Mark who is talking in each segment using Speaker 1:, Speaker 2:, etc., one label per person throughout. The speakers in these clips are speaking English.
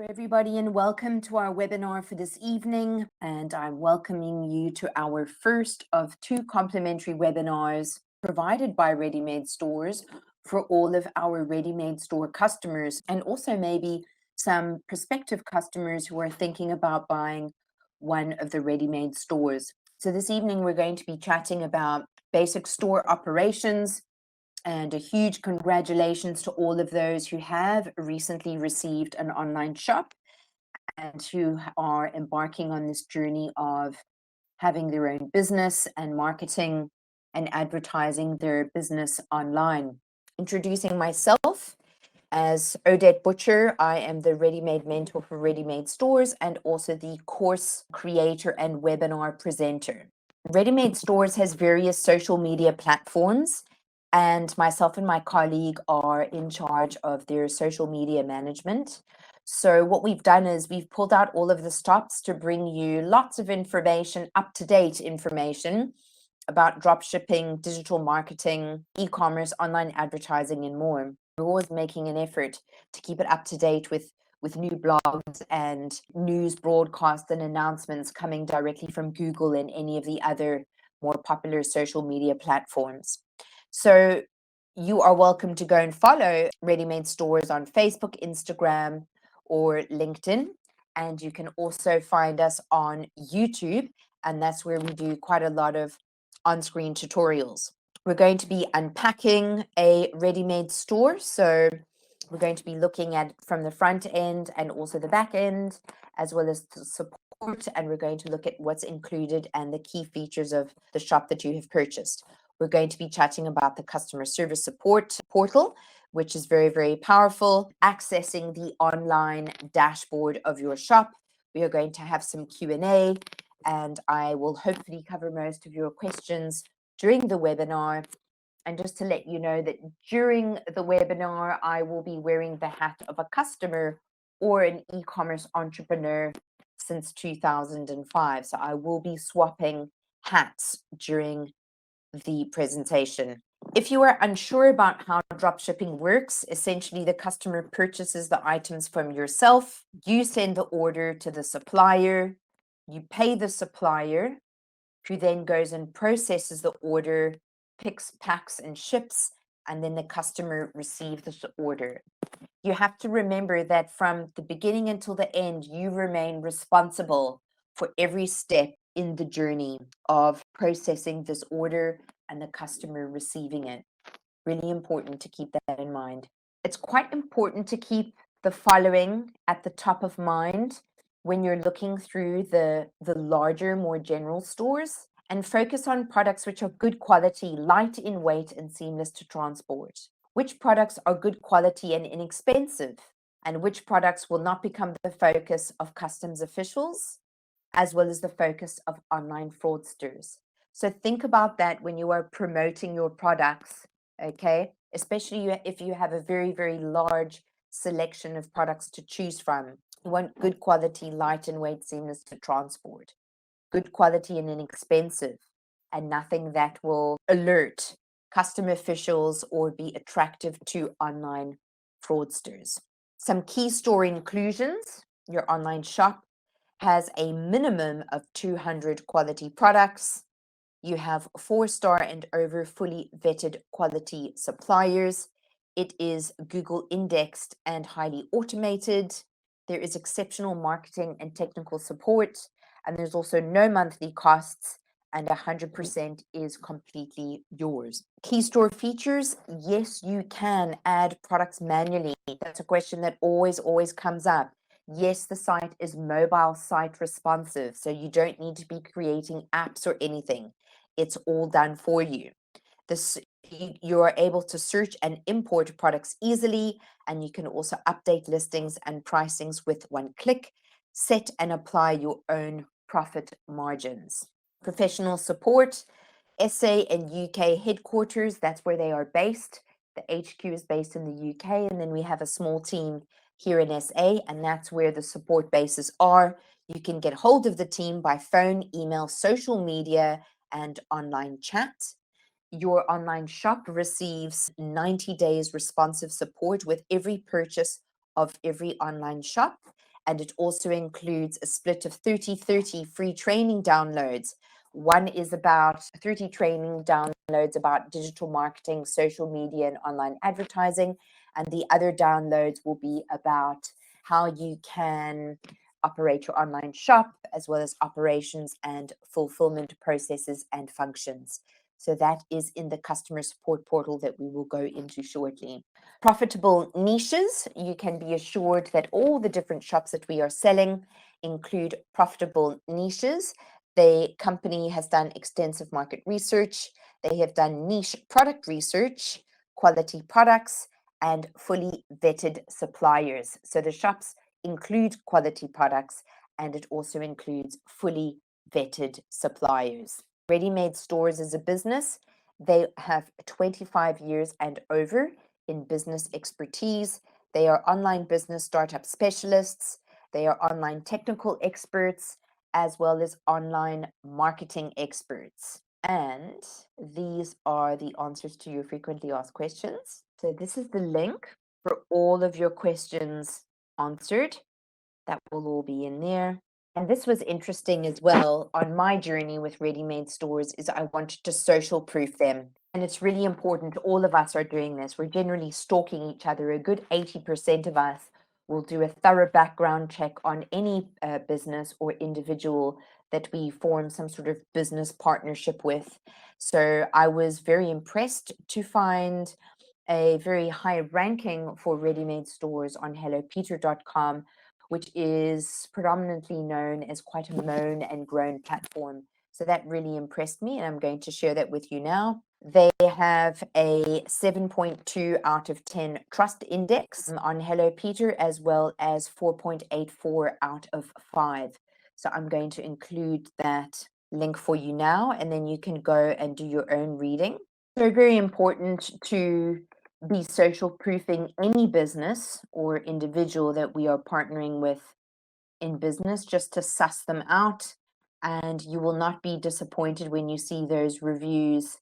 Speaker 1: Everybody, and welcome to our webinar for this evening. And I'm welcoming you to our first of two complimentary webinars provided by Ready Made Stores for all of our Ready Made Store customers, and also maybe some prospective customers who are thinking about buying one of the Ready Made stores. So this evening, we're going to be chatting about basic store operations, and a huge congratulations to all of those who have recently received an online shop and who are embarking on this journey of having their own business and marketing and advertising their business online. Introducing myself as Odette Butcher, I am the ready-made mentor for Ready Made Stores and also the course creator and webinar presenter. Ready Made Stores has various social media platforms, and myself and my colleague are in charge of their social media management. So what we've done is we've pulled out all of the stops to bring you lots of information, up-to-date information about dropshipping, digital marketing, e-commerce, online advertising, and more. We're always making an effort to keep it up to date with new blogs and news broadcasts and announcements coming directly from Google and any of the other more popular social media platforms. So you are welcome to go and follow Ready Made Stores on Facebook, Instagram, or LinkedIn. And you can also find us on YouTube, and that's where we do quite a lot of on-screen tutorials. We're going to be unpacking a ready-made store. So we're going to be looking at from the front end and also the back end, as well as the support. And we're going to look at what's included and the key features of the shop that you have purchased. We're going to be chatting about the customer service support portal, which is very, very powerful, accessing the online dashboard of your shop. We are going to have some Q&A, and I will hopefully cover most of your questions during the webinar. And just to let you know that during the webinar, I will be wearing the hat of a customer or an e-commerce entrepreneur since 2005. So I will be swapping hats during the presentation. If you are unsure about how dropshipping works, essentially the customer purchases the items from yourself, you send the order to the supplier, you pay the supplier, who then goes and processes the order, picks, packs, and ships, and then the customer receives the order. You have to remember that from the beginning until the end, you remain responsible for every step in the journey of processing this order and the customer receiving it. Really important to keep that in mind. It's quite important to keep the following at the top of mind when you're looking through the larger, more general stores, and focus on products which are good quality, light in weight, and seamless to transport. Which products are good quality and inexpensive, and which products will not become the focus of customs officials, as well as the focus of online fraudsters. So think about that when you are promoting your products, okay? Especially if you have a very, very large selection of products to choose from. You want good quality, light in weight, seamless to transport. Good quality and inexpensive, and nothing that will alert custom officials or be attractive to online fraudsters. Some Keystore inclusions: your online shop has a minimum of 200 quality products. You have 4-star and over fully vetted quality suppliers. It is Google indexed and highly automated. There is exceptional marketing and technical support, and there's also no monthly costs, and 100% is completely yours. Keystore features: yes, you can add products manually. That's a question that always comes up. Yes, the site is mobile site responsive, so you don't need to be creating apps or anything. It's all done for you. You are able to search and import products easily, and you can also update listings and pricings with one click, set and apply your own profit margins. Professional support: SA and UK headquarters, that's where they are based. The HQ is based in the UK, and then we have a small team here in SA, and that's where the support bases are. You can get hold of the team by phone, email, social media, and online chat. Your online shop receives 90 days responsive support with every purchase of every online shop, and it also includes a split of 30/30 free training downloads. One is about 30 training downloads about digital marketing, social media, and online advertising, and the other downloads will be about how you can operate your online shop, as well as operations and fulfillment processes and functions. So that is in the customer support portal that we will go into shortly. Profitable niches, you can be assured that all the different shops that we are selling include profitable niches. The company has done extensive market research. They have done niche product research, quality products, and fully vetted suppliers. So the shops include quality products, and it also includes fully vetted suppliers. Ready-made stores as a business, they have 25 years and over in business expertise. They are online business startup specialists. They are online technical experts, as well as online marketing experts. And these are the answers to your frequently asked questions. So this is the link for all of your questions answered. That will all be in there. And this was interesting as well on my journey with ready-made stores, is I wanted to social proof them. And it's really important, all of us are doing this. We're generally stalking each other. A good 80% of us will do a thorough background check on any business or individual that we form some sort of business partnership with. So I was very impressed to find a very high ranking for ready-made stores on hellopeter.com, which is predominantly known as quite a moan and groan platform. So that really impressed me, and I'm going to share that with you now. They have a 7.2 out of 10 trust index on Hello Peter, as well as 4.84 out of 5. So I'm going to include that link for you now, and then you can go and do your own reading. So very important to be social proofing any business or individual that we are partnering with in business, just to suss them out. And you will not be disappointed when you see those reviews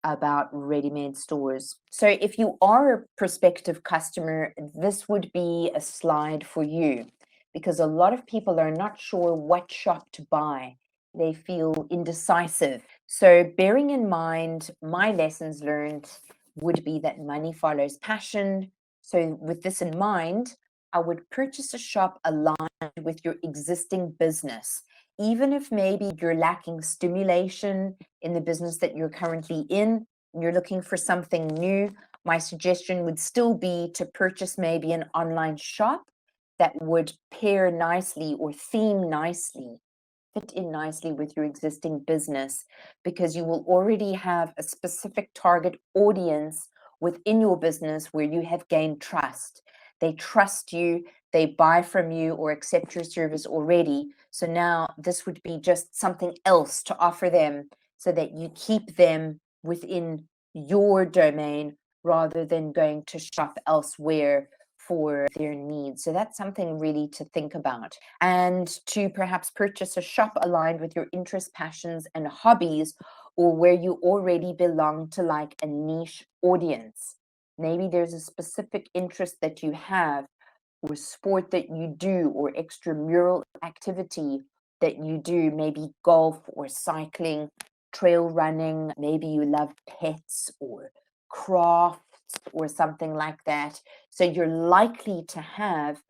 Speaker 1: about ready-made stores. So if you are a prospective customer, this would be a slide for you, because a lot of people are not sure what shop to buy. They feel indecisive. So bearing in mind my lessons learned would be that money follows passion. So with this in mind, I would purchase a shop aligned with your existing business. Even if maybe you're lacking stimulation in the business that you're currently in, and you're looking for something new, my suggestion would still be to purchase maybe an online shop that would pair nicely or theme nicely, fit in nicely with your existing business, because you will already have a specific target audience within your business where you have gained trust. They trust you, they buy from you or accept your service already. So now this would be just something else to offer them, so that you keep them within your domain rather than going to shop elsewhere for their needs. So that's something really to think about. And to perhaps purchase a shop aligned with your interests, passions, and hobbies, or where you already belong to like a niche audience. Maybe there's a specific interest that you have, or sport that you do, or extramural activity that you do, maybe golf or cycling, trail running, maybe you love pets or crafts or something like that. So you're likely to have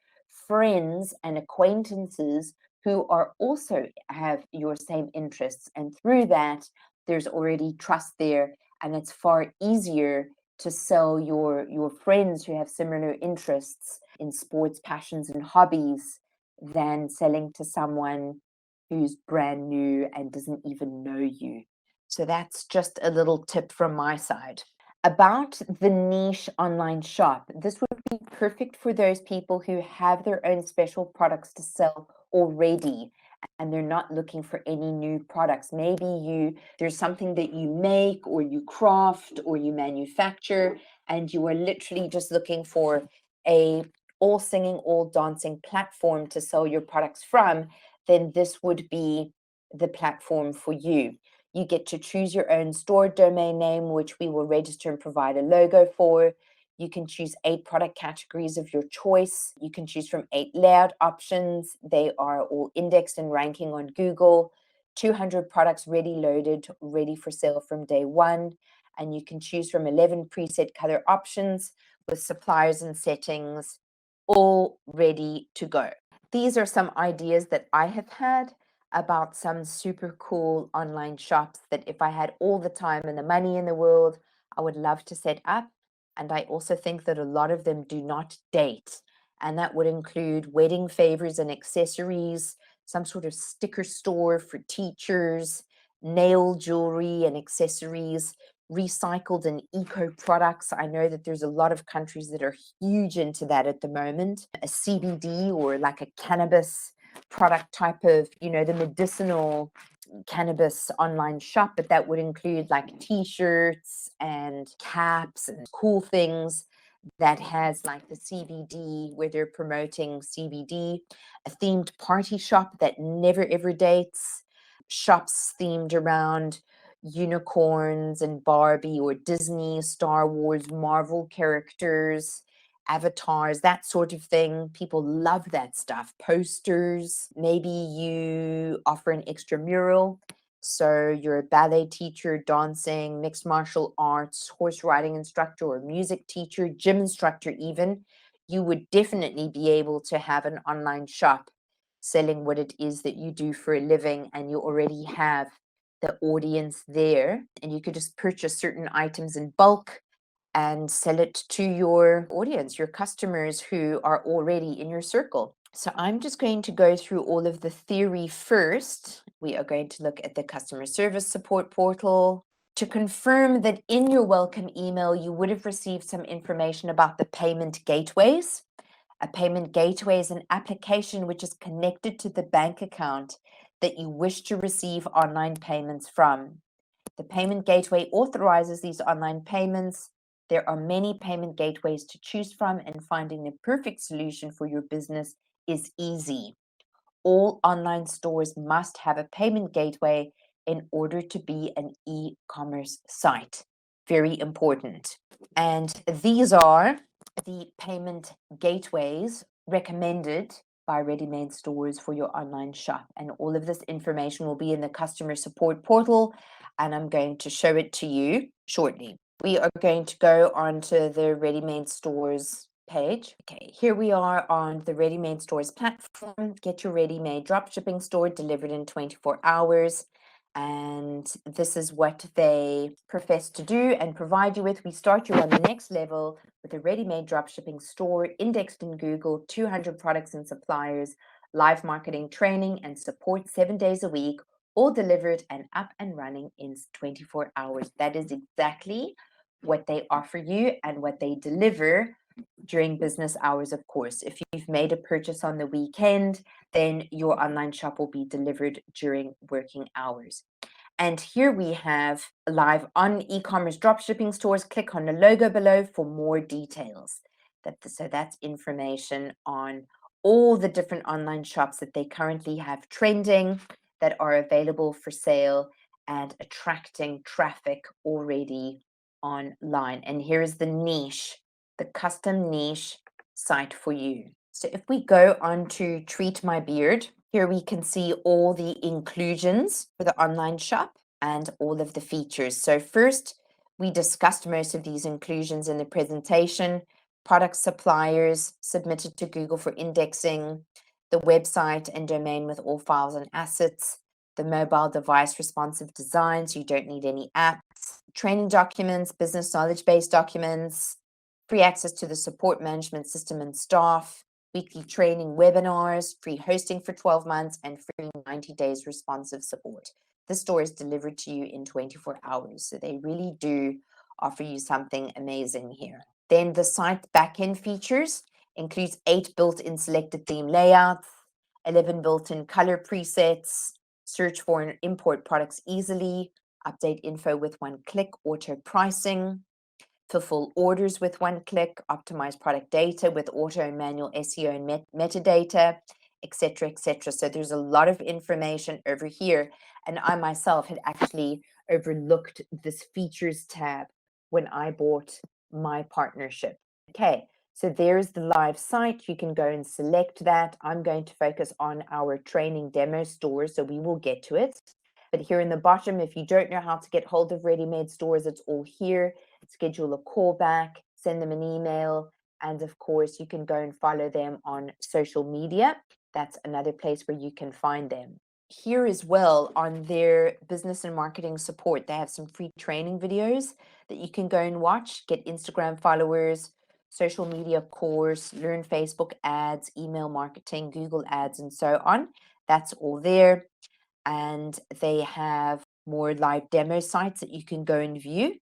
Speaker 1: friends and acquaintances who are also have your same interests, and through that there's already trust there, and it's far easier to sell your friends who have similar interests in sports, passions, and hobbies than selling to someone who's brand new and doesn't even know you. So that's just a little tip from my side. About the niche online shop, this would be perfect for those people who have their own special products to sell already, and they're not looking for any new products. Maybe there's something that you make or you craft or you manufacture, and you are literally just looking for a all singing, all dancing platform to sell your products from. Then this would be the platform for you. You get to choose your own store domain name, which we will register and provide a logo for. You can choose 8 product categories of your choice. You can choose from 8 layout options. They are all indexed and ranking on Google. 200 products ready loaded, ready for sale from day one. And you can choose from 11 preset color options with suppliers and settings all ready to go. These are some ideas that I have had about some super cool online shops that if I had all the time and the money in the world, I would love to set up. And I also think that a lot of them do not date. And that would include wedding favors and accessories, some sort of sticker store for teachers, nail jewelry and accessories, recycled and eco products. I know that there's a lot of countries that are huge into that at the moment. A CBD or like a cannabis product type of, the medicinal cannabis online shop, but that would include like t-shirts and caps and cool things that has like the CBD where they're promoting CBD, a themed party shop that never ever dates, shops themed around unicorns and Barbie or Disney, Star Wars, Marvel characters, avatars, that sort of thing. People love that stuff. Posters. Maybe you offer an extra mural. So you're a ballet teacher, dancing, mixed martial arts, horse riding instructor, or music teacher, gym instructor even. You would definitely be able to have an online shop selling what it is that you do for a living, and you already have the audience there, and you could just purchase certain items in bulk and sell it to your audience, your customers who are already in your circle. So I'm just going to go through all of the theory first. We are going to look at the customer service support portal to confirm that in your welcome email, you would have received some information about the payment gateways. A payment gateway is an application which is connected to the bank account that you wish to receive online payments from. The payment gateway authorizes these online payments. There are many payment gateways to choose from, and finding the perfect solution for your business is easy. All online stores must have a payment gateway in order to be an e-commerce site. Very important. And these are the payment gateways recommended by ready-made stores for your online shop. And all of this information will be in the customer support portal, and I'm going to show it to you shortly. We are going to go onto the ready-made stores page. Okay, here we are on the ready-made stores platform. Get your ready-made dropshipping store delivered in 24 hours. And this is what they profess to do and provide you with. We start you on the next level with a ready-made dropshipping store indexed in Google, 200 products and suppliers, live marketing training and support 7 days a week, all delivered and up and running in 24 hours. That is exactly what they offer you and what they deliver during business hours, of course. If you've made a purchase on the weekend, then your online shop will be delivered during working hours. And here we have live on e-commerce dropshipping stores. Click on the logo below for more details. So that's information on all the different online shops that they currently have trending, that are available for sale and attracting traffic already online. And here is the niche, the custom niche site for you. So if we go on to Treat My Beard, here we can see all the inclusions for the online shop and all of the features. So first, we discussed most of these inclusions in the presentation. Product suppliers submitted to Google for indexing, the website and domain with all files and assets, the mobile device responsive design, so you don't need any apps, training documents, business knowledge base documents, free access to the support management system and staff, weekly training webinars, free hosting for 12 months, and free 90 days responsive support. The store is delivered to you in 24 hours, so they really do offer you something amazing here. Then the site backend features includes 8 built-in selected theme layouts, 11 built-in color presets, search for and import products easily, update info with one click, auto pricing, fulfill orders with one click, optimize product data with auto and manual SEO and metadata, etc., etc. So there's a lot of information over here. And I myself had actually overlooked this features tab when I bought my partnership. Okay, so there's the live site. You can go and select that. I'm going to focus on our training demo store, so we will get to it. But here in the bottom, if you don't know how to get hold of ready-made stores, it's all here. Schedule a call back, send them an email, and of course, you can go and follow them on social media. That's another place where you can find them. Here as well on their business and marketing support, they have some free training videos that you can go and watch, get Instagram followers, social media course, learn Facebook ads, email marketing, Google ads, and so on. That's all there. And they have more live demo sites that you can go and view.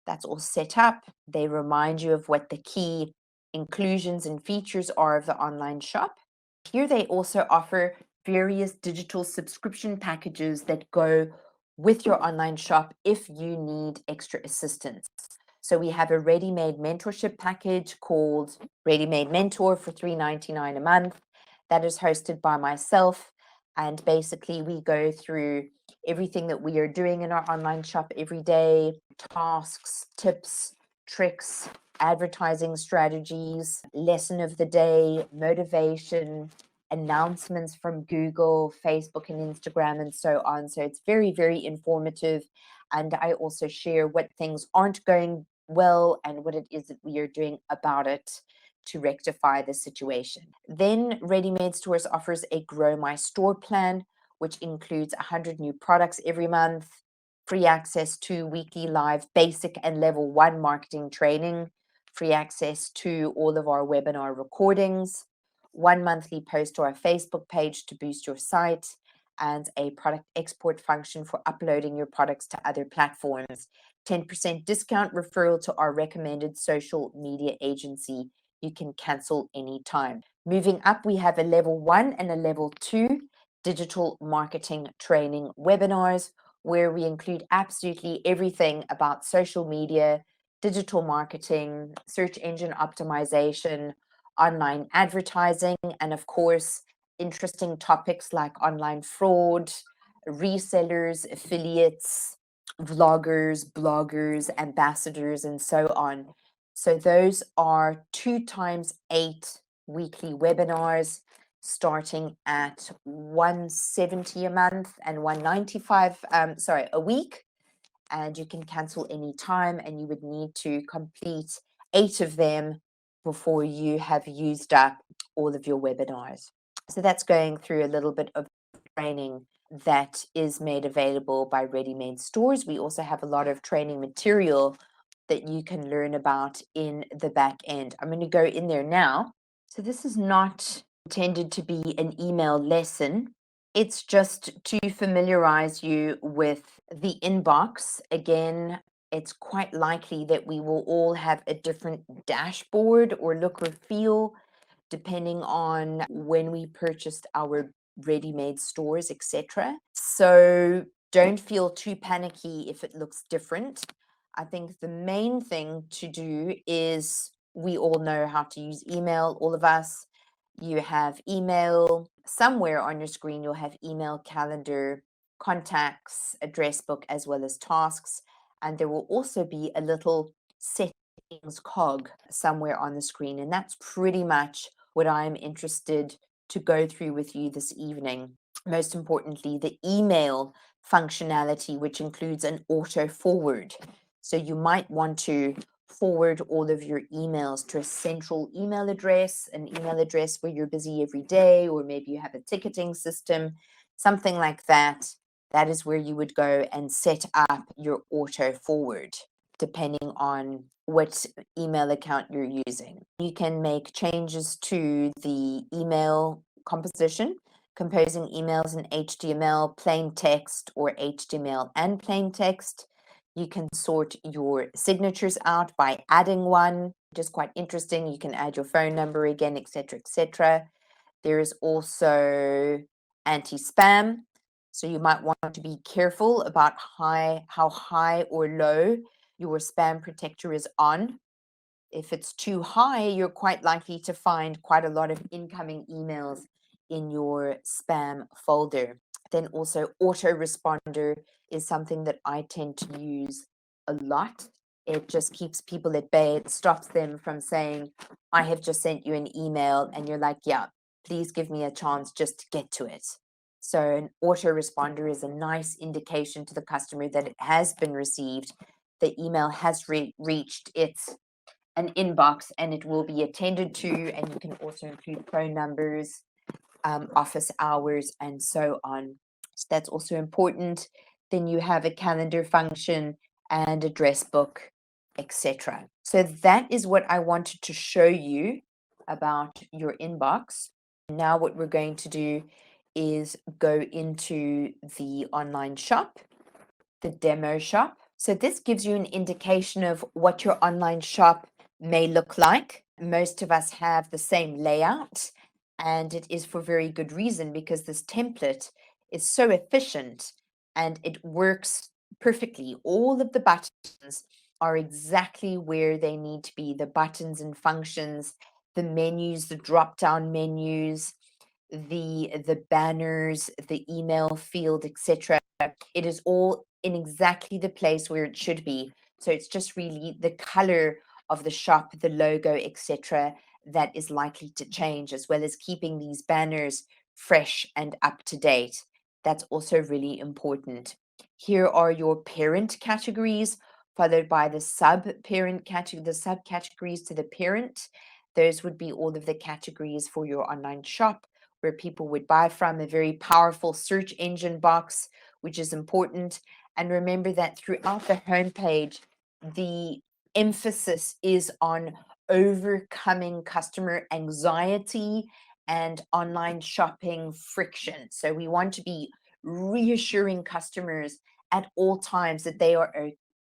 Speaker 1: That's all set up. They remind you of what the key inclusions and features are of the online shop. Here they also offer various digital subscription packages that go with your online shop if you need extra assistance. So we have a ready-made mentorship package called Ready Made Mentor for $3.99 a month. That is hosted by myself. And basically, we go through everything that we are doing in our online shop every day, tasks, tips, tricks, advertising strategies, lesson of the day, motivation, announcements from Google, Facebook, and Instagram, and so on. So it's very, very informative. And I also share what things aren't going well and what it is that we are doing about it to rectify the situation. Then Ready Made Stores offers a Grow My Store plan, which includes 100 new products every month, free access to weekly live basic and level 1 marketing training, free access to all of our webinar recordings, 1 monthly post to our Facebook page to boost your site, and a product export function for uploading your products to other platforms. 10% discount referral to our recommended social media agency. You can cancel anytime. Moving up, we have a level 1 and a level 2 digital marketing training webinars where we include absolutely everything about social media, digital marketing, search engine optimization, online advertising, and of course, interesting topics like online fraud, resellers, affiliates, vloggers, bloggers, ambassadors, and so on. So those are 2 times 8 weekly webinars starting at 170 a month and 195 a week, and you can cancel any time, and you would need to complete 8 of them before you have used up all of your webinars. So that's going through a little bit of training that is made available by Ready Made Stores. We also have a lot of training material that you can learn about in the back end. I'm going to go in there now. So this is not intended to be an email lesson. It's just to familiarize you with the inbox. Again, it's quite likely that we will all have a different dashboard or look or feel depending on when we purchased our ready-made stores, etc. So don't feel too panicky if it looks different. I think the main thing to do is we all know how to use email, all of us. You have email somewhere on your screen, you'll have email, calendar, contacts, address book, as well as tasks. And there will also be a little settings cog somewhere on the screen. And that's pretty much what I'm interested to go through with you this evening. Most importantly, the email functionality, which includes an auto forward. So you might want to forward all of your emails to a central email address, an email address where you're busy every day, or maybe you have a ticketing system, something like that. That is where you would go and set up your auto forward, depending on what email account you're using. You can make changes to the email composition, composing emails in HTML, plain text, or HTML and plain text. You can sort your signatures out by adding one, which is quite interesting. You can add your phone number again, etc., etc. There is also anti-spam. So you might want to be careful about how high or low your spam protector is on. If it's too high, you're quite likely to find quite a lot of incoming emails in your spam folder. Then also autoresponder is something that I tend to use a lot. It just keeps people at bay. It stops them from saying, I have just sent you an email, and you're like, yeah, please give me a chance just to get to it. So an autoresponder is a nice indication to the customer that it has been received. The email has reached an inbox, and it will be attended to. And you can also include phone numbers, office hours, and so on. So that's also important. Then you have a calendar function and address book, etc. So that is what I wanted to show you about your inbox. Now what we're going to do is go into the online shop, the demo shop. So this gives you an indication of what your online shop may look like. Most of us have the same layout, and it is for very good reason, because this template is so efficient and it works perfectly. All of the buttons are exactly where they need to be. The buttons and functions, the menus, the drop-down menus, the banners, the email field, etc. It is all in exactly the place where it should be. So it's just really the color of the shop, the logo, etc., that is likely to change, as well as keeping these banners fresh and up to date. That's also really important. Here are your parent categories, followed by the sub-parent category, the subcategories to the parent. Those would be all of the categories for your online shop, where people would buy from. A very powerful search engine box, which is important. And remember that throughout the homepage, the emphasis is on overcoming customer anxiety and online shopping friction. So we want to be reassuring customers at all times that they are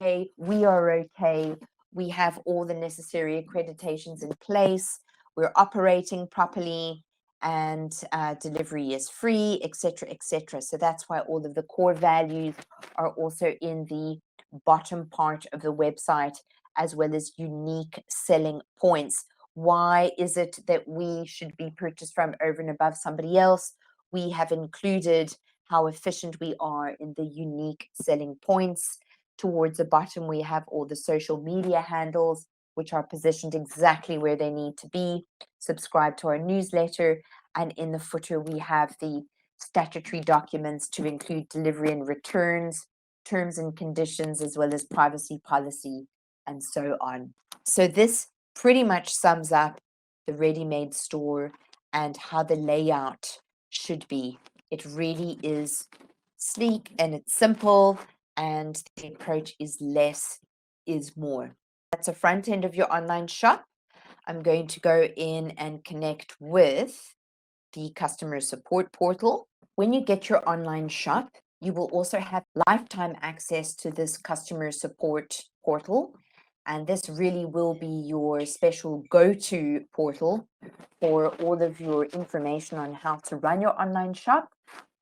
Speaker 1: okay, we are okay, we have all the necessary accreditations in place, we're operating properly, and delivery is free, etc., etc. So that's why all of the core values are also in the bottom part of the website, as well as unique selling points. Why is it that we should be purchased from over and above somebody else? We have included how efficient we are in the unique selling points. Towards the bottom, we have all the social media handles, which are positioned exactly where they need to be. Subscribe to our newsletter, and in the footer we have the statutory documents to include delivery and returns, terms and conditions, as well as privacy policy, and so on. So this pretty much sums up the ready-made store and how the layout should be. It really is sleek and it's simple, and the approach is less is more. That's the front end of your online shop. I'm going to go in and connect with the customer support portal. When you get your online shop, you will also have lifetime access to this customer support portal. And this really will be your special go-to portal for all of your information on how to run your online shop,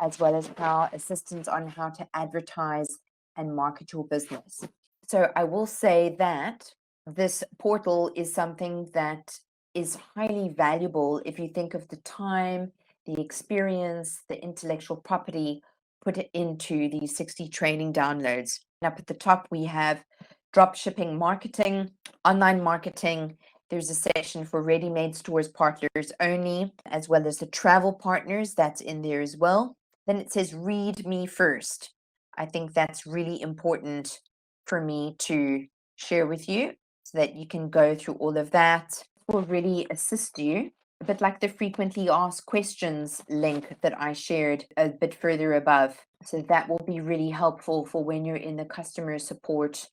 Speaker 1: as well as how assistance on how to advertise and market your business. So I will say that this portal is something that is highly valuable if you think of the time, the experience, the intellectual property put it into the 60 training downloads. And up at the top, we have drop shipping marketing, online marketing. There's a section for ready-made stores partners only, as well as the travel partners. That's in there as well. Then it says read me first. I think that's really important for me to share with you, so that you can go through all of that. It will really assist you, a bit like the frequently asked questions link that I shared a bit further above. So that will be really helpful for when you're in the customer support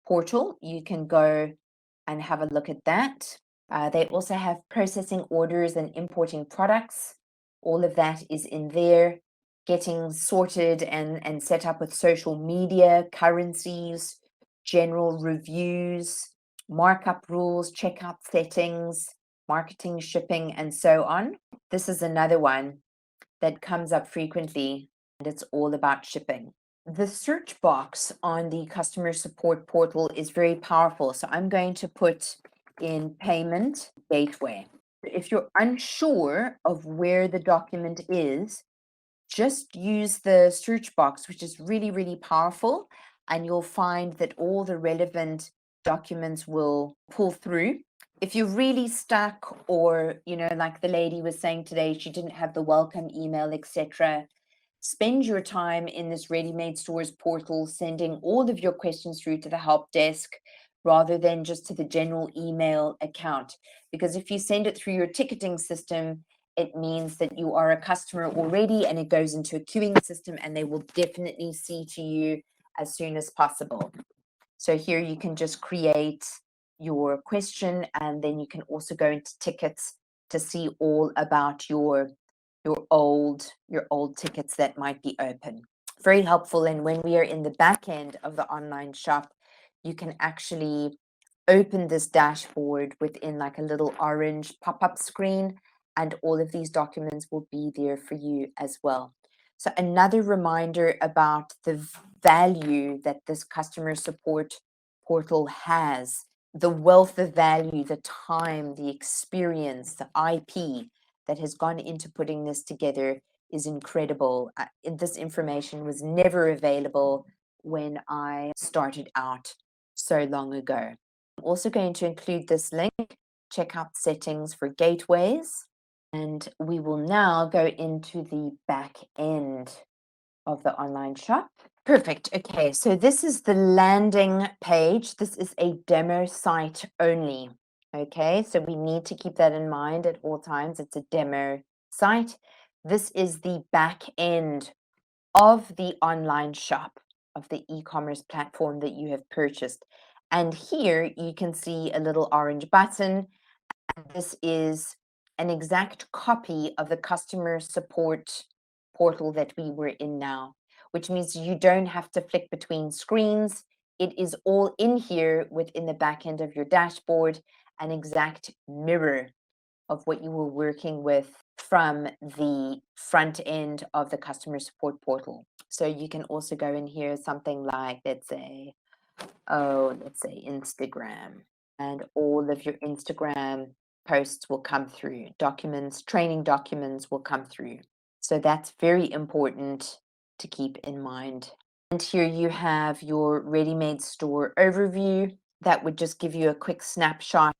Speaker 1: portal. You can go and have a look at that. They also have processing orders and importing products. All of that is in there. Getting sorted and set up with social media, currencies, general reviews, markup rules, checkout settings, marketing, shipping, and so on. This is another one that comes up frequently, and it's all about shipping. The search box on the customer support portal is very powerful. So I'm going to put in payment gateway. If you're unsure of where the document is, just use the search box, which is really, really powerful. And you'll find that all the relevant documents will pull through. If you're really stuck, or, like the lady was saying today, she didn't have the welcome email, etc., spend your time in this Ready-Made Stores portal, sending all of your questions through to the help desk rather than just to the general email account. Because if you send it through your ticketing system, it means that you are a customer already and it goes into a queuing system, and they will definitely see to you as soon as possible. So here you can just create your question, and then you can also go into tickets to see all about your old tickets that might be open. Very helpful. And when we are in the back end of the online shop, you can actually open this dashboard within like a little orange pop-up screen, and all of these documents will be there for you as well. So another reminder about the value that this customer support portal has, the wealth of value, the time, the experience, the IP that has gone into putting this together is incredible. This information was never available when I started out so long ago. I'm also going to include this link, checkout settings for gateways, and we will now go into the back end of the online shop. Perfect. Okay, so this is the landing page. This is a demo site only. Okay, so we need to keep that in mind at all times. It's a demo site. This is the back end of the online shop, of the e-commerce platform that you have purchased. And here you can see a little orange button. And this is an exact copy of the customer support portal that we were in now, which means you don't have to flick between screens. It is all in here within the back end of your dashboard, an exact mirror of what you were working with from the front end of the customer support portal. So you can also go in here, something like, let's say Instagram, and all of your Instagram posts will come through. Documents, training documents will come through. So that's very important to keep in mind. And here you have your Ready-Made Store overview. That would just give you a quick snapshot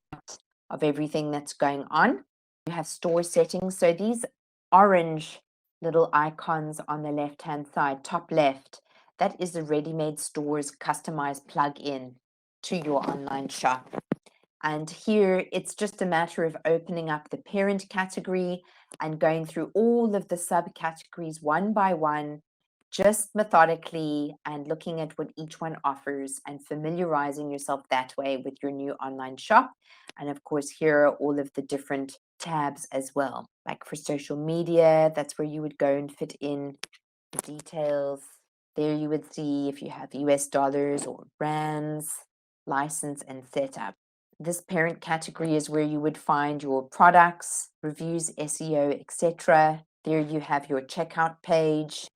Speaker 1: of everything that's going on. You have store settings. So these orange little icons on the left-hand side, top left, that is the Ready-Made Stores customized plugin to your online shop. And here it's just a matter of opening up the parent category and going through all of the subcategories one by one, just methodically, and looking at what each one offers and familiarizing yourself that way with your new online shop. And of course, here are all of the different tabs as well. Like for social media, that's where you would go and fit in the details. There you would see if you have US dollars or rands, license and setup. This parent category is where you would find your products, reviews, SEO, etc. There you have your checkout page.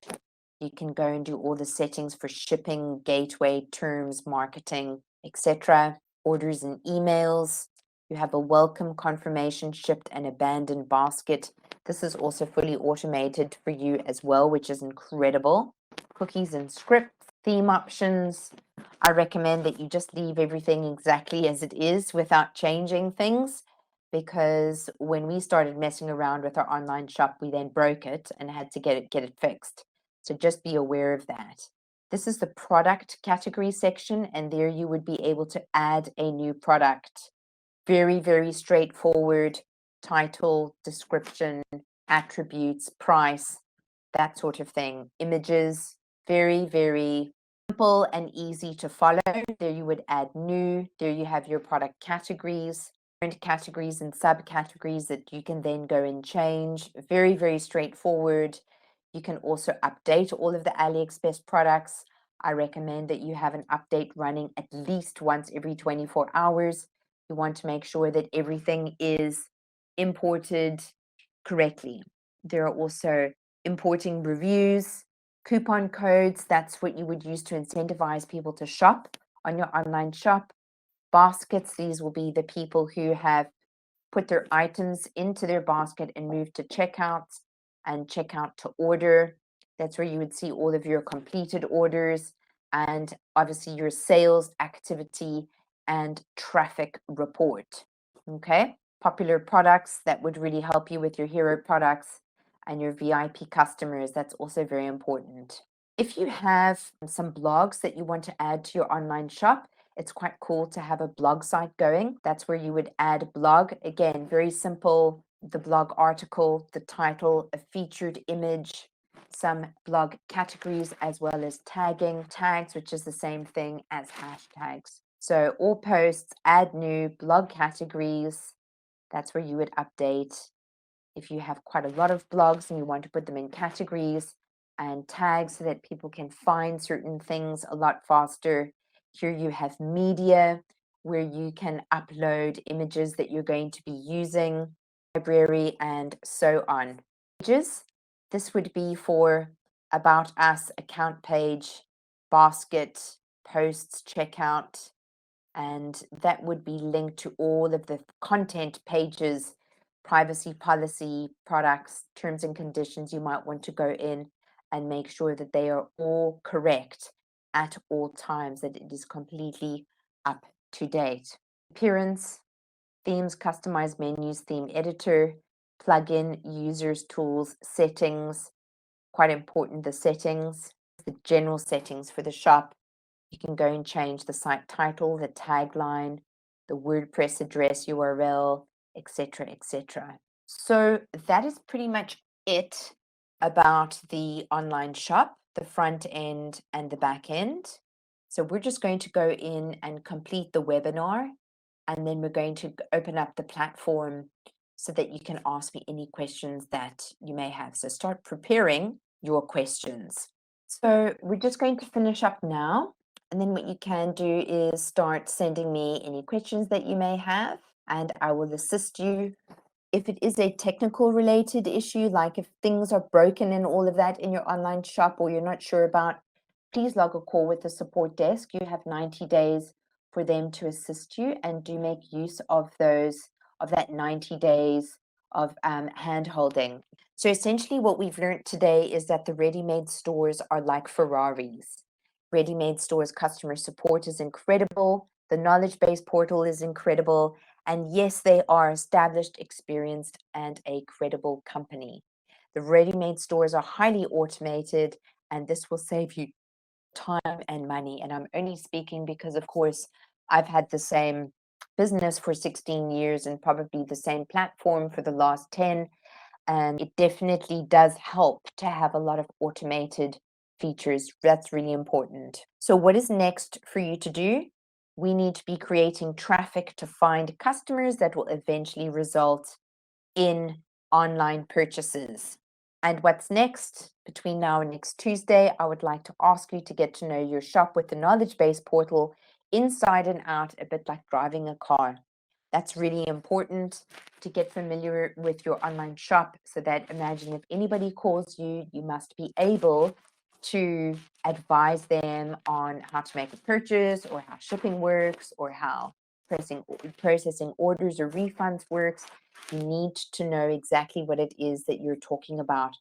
Speaker 1: You can go and do all the settings for shipping, gateway, terms, marketing, etc. Orders and emails. You have a welcome, confirmation, shipped and abandoned basket. This is also fully automated for you as well, which is incredible. Cookies and scripts, theme options. I recommend that you just leave everything exactly as it is without changing things, because when we started messing around with our online shop, we then broke it and had to get it fixed. So just be aware of that. This is the product category section, and there you would be able to add a new product. Very, very straightforward. Title, description, attributes, price, that sort of thing. Images, very, very simple and easy to follow. There you would add new. There you have your product categories, different categories and subcategories that you can then go and change. Very, very straightforward. You can also update all of the AliExpress products. I recommend that you have an update running at least once every 24 hours. You want to make sure that everything is imported correctly. There are also importing reviews, coupon codes. That's what you would use to incentivize people to shop on your online shop. Baskets, these will be the people who have put their items into their basket and moved to checkouts and checkout to order. That's where you would see all of your completed orders and obviously your sales activity and traffic report. Okay, popular products that would really help you with your hero products and your VIP customers. That's also very important. If you have some blogs that you want to add to your online shop, it's quite cool to have a blog site going. That's where you would add a blog. Again, very simple. The blog article, the title, a featured image, some blog categories, as well as tagging tags, which is the same thing as hashtags. So all posts, add new blog categories. That's where you would update. If you have quite a lot of blogs and you want to put them in categories and tags so that people can find certain things a lot faster. Here you have media, where you can upload images that you're going to be using, library, and so on. Pages, this would be for About Us, account page, basket, posts, checkout, and that would be linked to all of the content pages, privacy policy, products, terms and conditions. You might want to go in and make sure that they are all correct at all times, that it is completely up to date. Appearance, themes, customized menus, theme editor, plugin, users, tools, settings. Quite important, the settings, the general settings for the shop. You can go and change the site title, the tagline, the WordPress address, URL, etc., etc. So that is pretty much it about the online shop, the front end and the back end. So we're just going to go in and complete the webinar, and then we're going to open up the platform so that you can ask me any questions that you may have. So start preparing your questions. So we're just going to finish up now. And then what you can do is start sending me any questions that you may have, and I will assist you. If it is a technical related issue, like if things are broken and all of that in your online shop or you're not sure about, please log a call with the support desk. You have 90 days for them to assist you, and do make use of that 90 days of hand holding. So essentially what we've learned today is that the ready-made stores are like Ferraris. Ready-made stores customer support is incredible. The knowledge base portal is incredible. And yes, they are established, experienced, and a credible company. The ready-made stores are highly automated, and this will save you time and money. And I'm only speaking because, of course, I've had the same business for 16 years and probably the same platform for the last 10. And it definitely does help to have a lot of automated features. That's really important. So what is next for you to do? We need to be creating traffic to find customers that will eventually result in online purchases. And what's next? Between now and next Tuesday, I would like to ask you to get to know your shop with the knowledge base portal inside and out, a bit like driving a car. That's really important to get familiar with your online shop, so that, imagine, if anybody calls you, you must be able to advise them on how to make a purchase, or how shipping works, or how processing orders or refunds works. You need to know exactly what it is that you're talking about.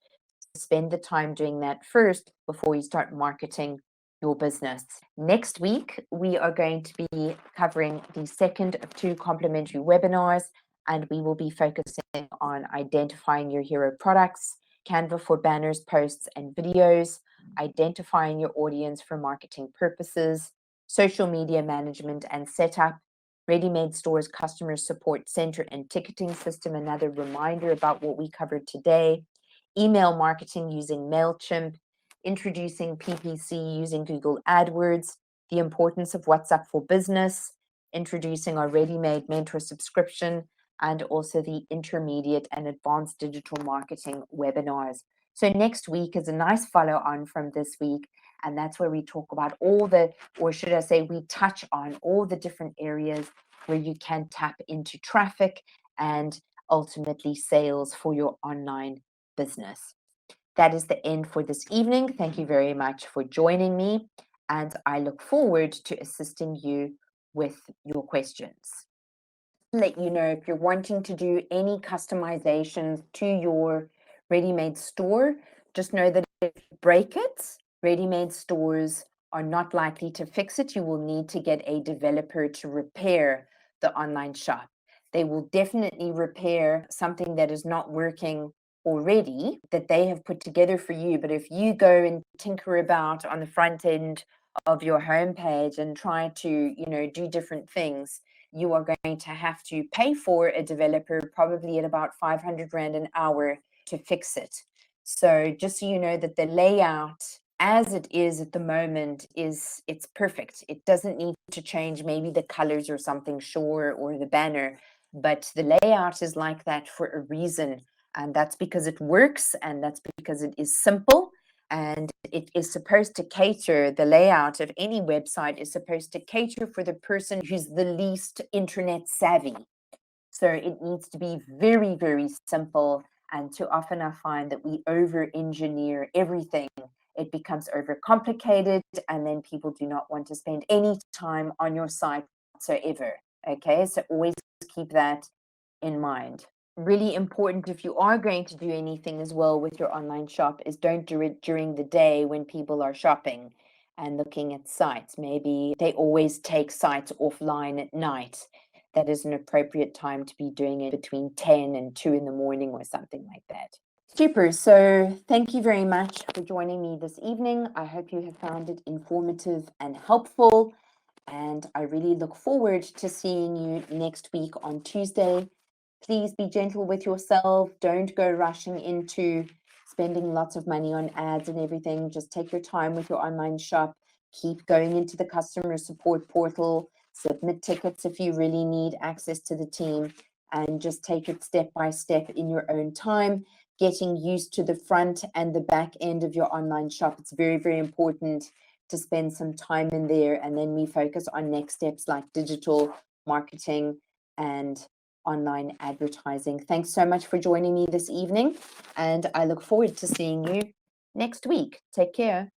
Speaker 1: Spend the time doing that first before you start marketing your business. Next week, we are going to be covering the second of 2 complimentary webinars, and we will be focusing on identifying your hero products, Canva for banners, posts, and videos, identifying your audience for marketing purposes, social media management and setup, ready-made stores, customer support center, and ticketing system. Another reminder about what we covered today. Email marketing using MailChimp, introducing PPC using Google AdWords, the importance of WhatsApp for Business, introducing our ready-made mentor subscription, and also the intermediate and advanced digital marketing webinars. So next week is a nice follow-on from this week, and that's where we talk about or should I say, we touch on all the different areas where you can tap into traffic and ultimately sales for your online business. That is the end for this evening. Thank you very much for joining me, and I look forward to assisting you with your questions. Let you know, if you're wanting to do any customizations to your ready-made store, just know that if you break it, ready-made stores are not likely to fix it. You will need to get a developer to repair the online shop. They will definitely repair something that is not working already that they have put together for you. But if you go and tinker about on the front end of your homepage and try to, do different things, you are going to have to pay for a developer probably at about 500 Rand an hour to fix it. So just so you know that the layout as it is at the moment it's perfect. It doesn't need to change maybe the colors or something, sure, or the banner, but the layout is like that for a reason. And that's because it works, and that's because it is simple, and it is supposed to cater, the layout of any website is supposed to cater for the person who's the least internet savvy. So it needs to be very, very simple. And too often I find that we over engineer everything. It becomes overcomplicated, and then people do not want to spend any time on your site whatsoever. Okay, so always keep that in mind. Really important, if you are going to do anything as well with your online shop, is don't do it during the day when people are shopping and looking at sites. Maybe they always take sites offline at night. That is an appropriate time to be doing it between 10 and 2 in the morning or something like that. Super. So thank you very much for joining me this evening. I hope you have found it informative and helpful. And I really look forward to seeing you next week on Tuesday. Please be gentle with yourself. Don't go rushing into spending lots of money on ads and everything. Just take your time with your online shop. Keep going into the customer support portal. Submit tickets if you really need access to the team, and just take it step by step in your own time, getting used to the front and the back end of your online shop. It's very, very important to spend some time in there, and then we focus on next steps like digital marketing and online advertising. Thanks so much for joining me this evening, and I look forward to seeing you next week. Take care.